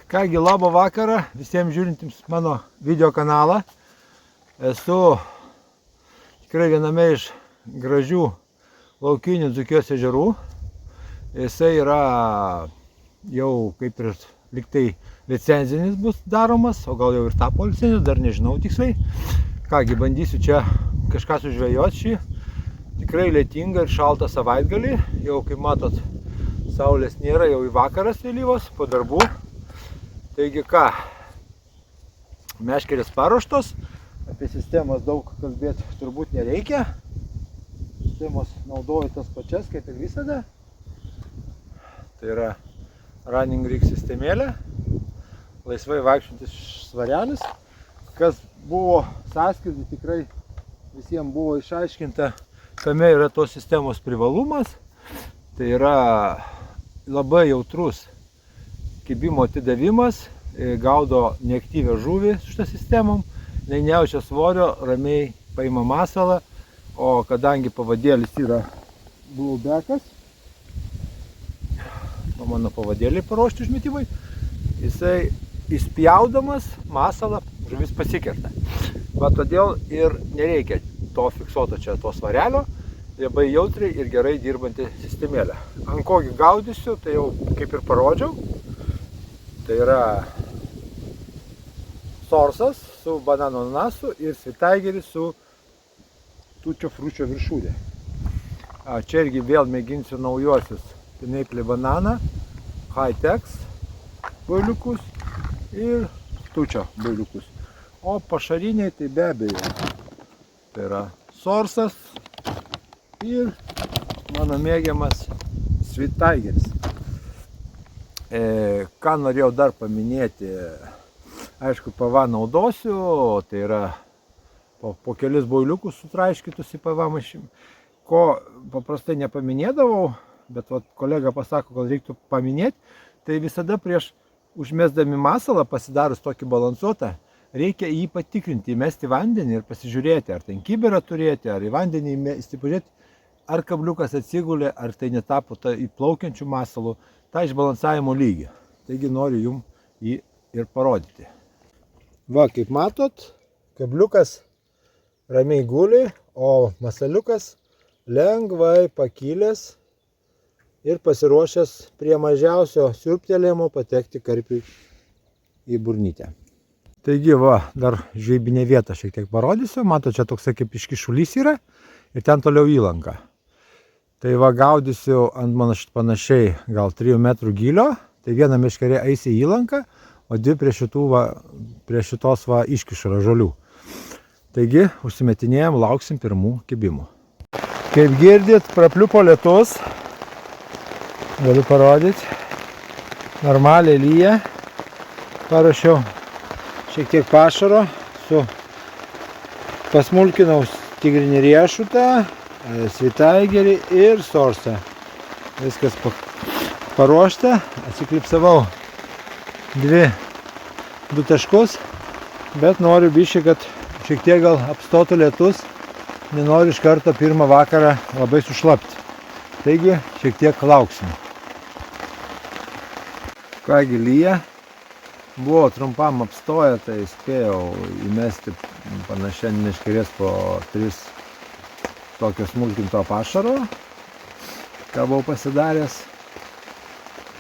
Kągi, labą vakarą visiems žiūrintiems mano video kanalą. Esu tikrai viename iš gražių laukinių Dzūkijos ežerų. Jisai yra jau kaip ir liktai licencinis bus daromas, o gal jau ir tapo licencinis, dar nežinau tiksliai. Kągi, bandysiu čia kažką sužvejoti šį tikrai lietingą ir šaltą savaitgalį. Jau kaip matot, saulės nėra, jau į vakaras vėlyvos po darbų. Taigi ką, meškerės paruoštos, apie sistemas daug kalbėti turbūt nereikia. Sistemos naudoju tas pačias kaip ir visada. Tai yra running rig sistemėlė, laisvai vaikščiantis svarelis. Kas buvo sąskirti, tikrai visiems buvo išaiškinta, kame yra tos sistemos privalumas. Tai yra labai jautrus kibimo atidavimas, gaudo neaktyvią žuvį su šitą sistemom, nejaučia svorio, ramiai paima masalą, o kadangi pavadėlis yra blowbackas, mano pavadėlį paruošti užmetimui, jisai įspjaudamas masalą žuvis pasikerta. Va todėl ir nereikia to fiksuoto čia to svarelio, labai jautriai ir gerai dirbanti sistemėlė. Ant kogi gaudysiu, tai jau kaip ir parodžiau. Tai yra sorsas su banano ananasu ir svitaigeris su tučio fručio viršūnė. Čia irgi vėl mėginsiu naujuosius Pineapple Banana, High-Tex builiukus ir tučio builiukus. O pašariniai tai be abejo. Tai yra sorsas ir mano mėgiamas svitaigeris. Ką norėjau dar paminėti, aišku, PV naudosiu, tai yra po kelis builiukus sutraiškytus į PV maišymą. Ko paprastai nepaminėdavau, bet vat, kolega pasako, kad reiktų paminėti, tai visada prieš užmesdami masalą, pasidarus tokį balansuotą, reikia jį patikrinti, įmesti vandenį ir pasižiūrėti, ar ten kibirą turėti, ar į vandenį įmesti, pažiūrėti, ar kabliukas atsigulė, ar tai netapo įplaukiančių masalų, tą išbalansavimo lygį. Taigi noriu jums jį ir parodyti. Va, kaip matot, kabliukas ramiai guli, o masaliukas lengvai pakilęs ir pasiruošęs prie mažiausio siurbtelėjimo patekti karpiui į burnytę. Taigi va, dar žvejybinę vietą šiek tiek parodysiu. Matot, čia toks kaip iškišulys yra ir ten toliau įlanka. Tai va, gaudysiu ant panašiai gal 3 metrų gylio, tai viena meškerė eis į įlanką, o dvi prie šitos va iškišų žolių. Taigi, užsimetinėjom, lauksim pirmų kibimų. Kaip girdit, prapliupo lietus, galiu parodyti, normaliai lyja, paruošiau šiek tiek pašaro, pasmulkinau tigrinį riešutą, svitaigerį ir sorsą. Viskas paruošta, atsiklipsavau 2 taškus, bet noriu biškai, kad šiek tiek gal apstotų lietus, nenoriu iš karto pirmą vakarą labai sušlapti. Taigi šiek tiek lauksim. Kągi, lyja, buvo trumpam apstoję, tai spėjau įmesti panašią meškerės po 3 tokio smulkinto pašaro, ką buvau pasidaręs,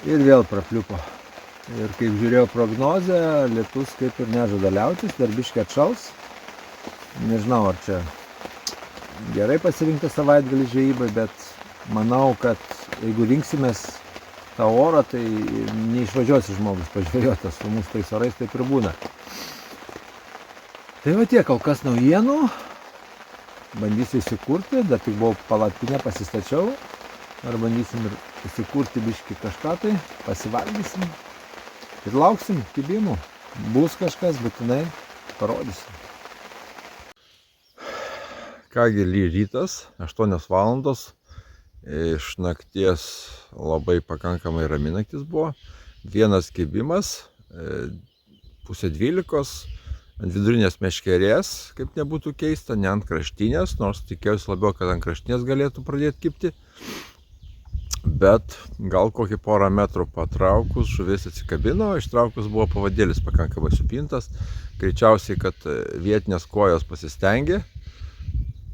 ir vėl prapliupo. Ir kaip žiūrėjau prognozę, lietus kaip ir nežada liautis, dar biškį atšals. Nežinau, ar čia gerai pasirinkti savaitgalį žvejybai, bet manau, kad jeigu rinksimės tą orą, tai neišvažiuosi žmogus pažvejoti, su mūsų tais orais taip ir būna. Tai va tiek, kol kas naujienų. Bandysiu įsikurti, dar tik buvau palapinę pasistačiau. Ar bandysim ir įsikurti biškį kažką, tai pasivalgysim. Ir lauksim kibimų. Bus kažkas, būtinai parodysim. Kągi, rytas, 8 valandos. Iš nakties labai pakankamai rami naktis buvo. Vienas kibimas, 11:30. Ant vidurinės meškerės, kaip nebūtų keista, ne ant kraštinės, nors tikėjausi labiau, kad ant kraštinės galėtų pradėti kibti. bet gal kokį porą metrų patraukus žuvis atsikabino, ištraukus buvo pavadėlis pakankamai supintas. Greičiausiai, kad vietinės kojos pasistengė,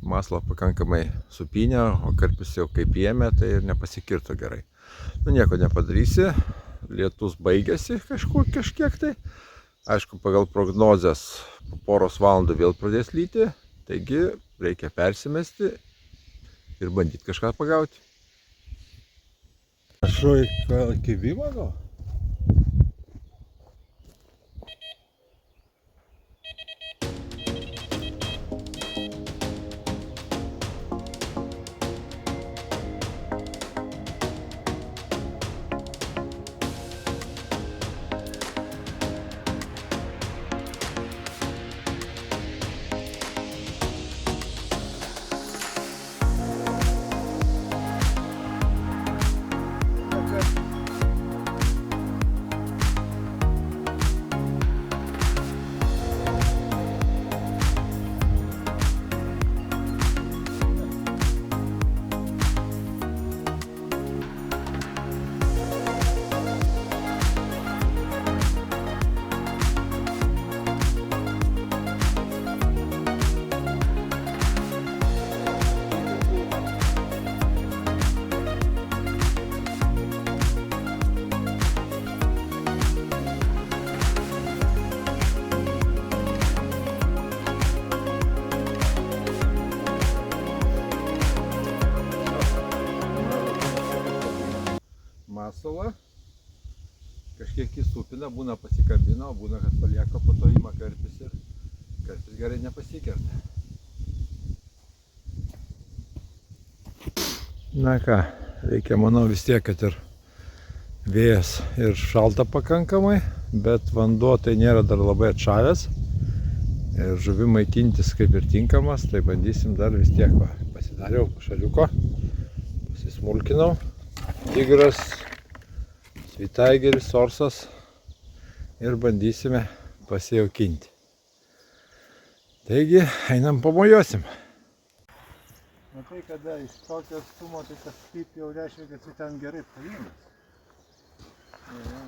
maslą pakankamai supinę, o karpis jau kaip ėmė, tai ir nepasikirto gerai. Nu, nieko nepadarysi, lietus baigėsi kažkiek tai. Aišku, pagal prognozes po poros valandų vėl pradės lyti, taigi reikia persimesti ir bandyti kažką pagauti. Šui kibimą gal? Masalą, kažkiek įsupina, būna pasikabino, būna, kad palieka, po to ima karpis ir karpis gerai nepasikerta. Na ką, reikia, manau, vis tiek, kad ir vėjas ir šalta pakankamai, bet vanduo tai nėra dar labai atšalęs ir žuvim maitintis kaip ir tinkamas, tai bandysim dar vis tiek, va, pasidariau pašaliuko, pasismulkinau, tigras, svitaigeris, sorsas ir bandysime pasijaukinti. Taigi, einam pamojuosim. Matai, kada iš tokio atstumo, tai tas kaip jau reiškia, kad jis ten gerai paėmęs. Ja.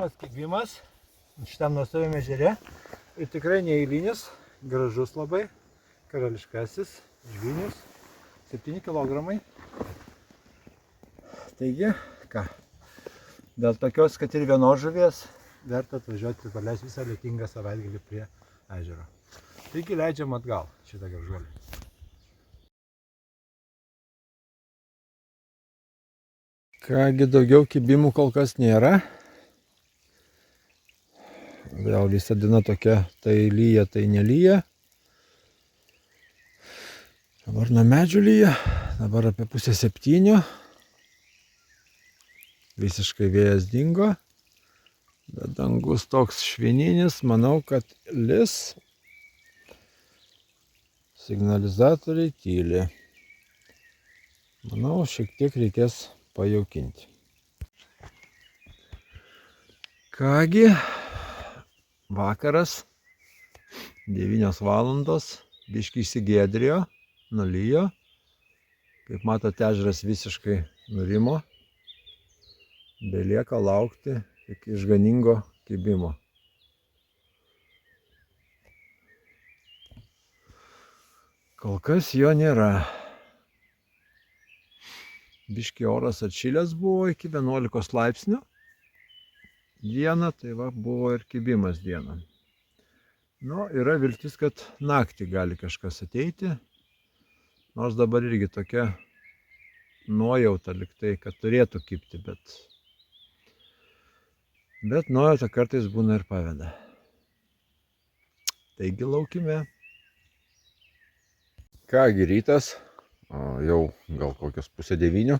pirmas kibimas šitam nuostabiam ežere ir tikrai neeilinis, gražus labai, karališkasis žvinius, 7 kg. Taigi, ką, dėl tokios, kad ir vienos žuvies, verta atvažiuoti ir paleisti visą lietingą savaitgalį prie ežero. Taigi leidžiam atgal šitą gražuolį. Kągi, daugiau kibimų kol kas nėra. Vėl visa diena tokia, tai lyja, tai nelyja. Dabar nuo medžių lyja, dabar apie 6:30. Visiškai vėjas dingo. Bet dangus toks švininis, manau, kad lis. Signalizatoriai tyli. Manau, šiek tiek reikės pajaukinti. Kągi, vakaras, 9 valandos, biškį išsigėdrėjo, nulijo. Kaip matote, ežeras visiškai nurimo. Belieka laukti iki išganingo kibimo. Kol kas jo nėra. Biškį oras atšilęs buvo iki 11 laipsnių. Dieną, tai va, buvo ir kibimas dieną. Nu, yra viltis, kad naktį gali kažkas ateiti. Nors dabar irgi tokia nuojauta liktai, kad turėtų kibti, bet nuojauta kartais būna ir paveda. Taigi laukime. Kągi, rytas, jau gal kokios 8:30.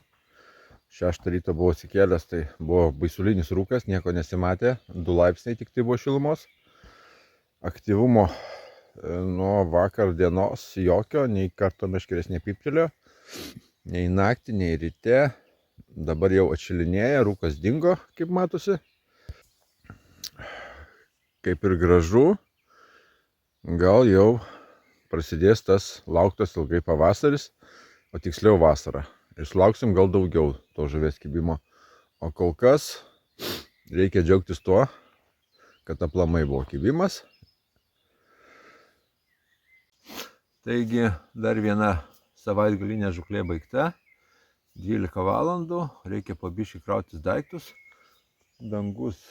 6 ryto buvau atsikėlęs, tai buvo baisulinis rūkas, nieko nesimatė, 2 laipsniai tik tai buvo šilumos. Aktyvumo nuo vakar dienos jokio, nei karto meškerės nepyptelėjo, nei naktį, nei ryte. Dabar jau atšilinėja, rūkas dingo, kaip matosi. Kaip ir gražu, gal jau prasidės tas lauktas ilgai pavasaris, o tiksliau vasara. Ir sulauksim gal daugiau to žuvies kibimo. O kol kas reikia džiaugtis tuo, kad aplamai buvo kibimas. Taigi dar viena savaitgalinė žūklė baigta. 12 valandų, reikia po biškį krautis daiktus. Dangus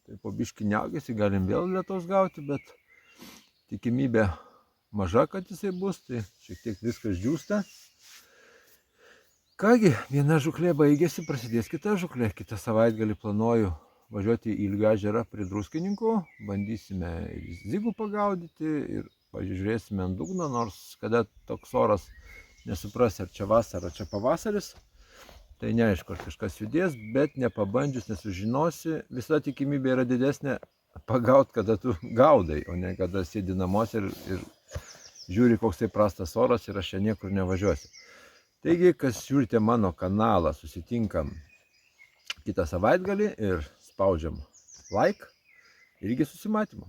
tai po biškį niaugiasi, galim vėl lietaus gauti, bet tikimybė maža, kad jisai bus, tai šiek tiek viskas džiūsta. Kągi, viena žūklė baigėsi, prasidės kita žūklė. Kitą savaitgalį planuoju važiuoti į Ilgio ežerą prie Druskininkų. Bandysime zigų pagaudyti ir pažiūrėsime ant dugno, nors kada toks oras nesupras, ar čia vasara, ar čia pavasaris. Tai neaišku, ar kažkas judės, bet nepabandžius nesužinosi. Visa tikimybė yra didesnė pagaut, kada tu gaudai, o ne kada sėdi namuose ir žiūri, koks tai prastas oras ir aš čia niekur nevažiuosiu. Taigi, kas žiūrite mano kanalą, susitinkam kitą savaitgalį ir spaudžiam like ir iki susimatymo.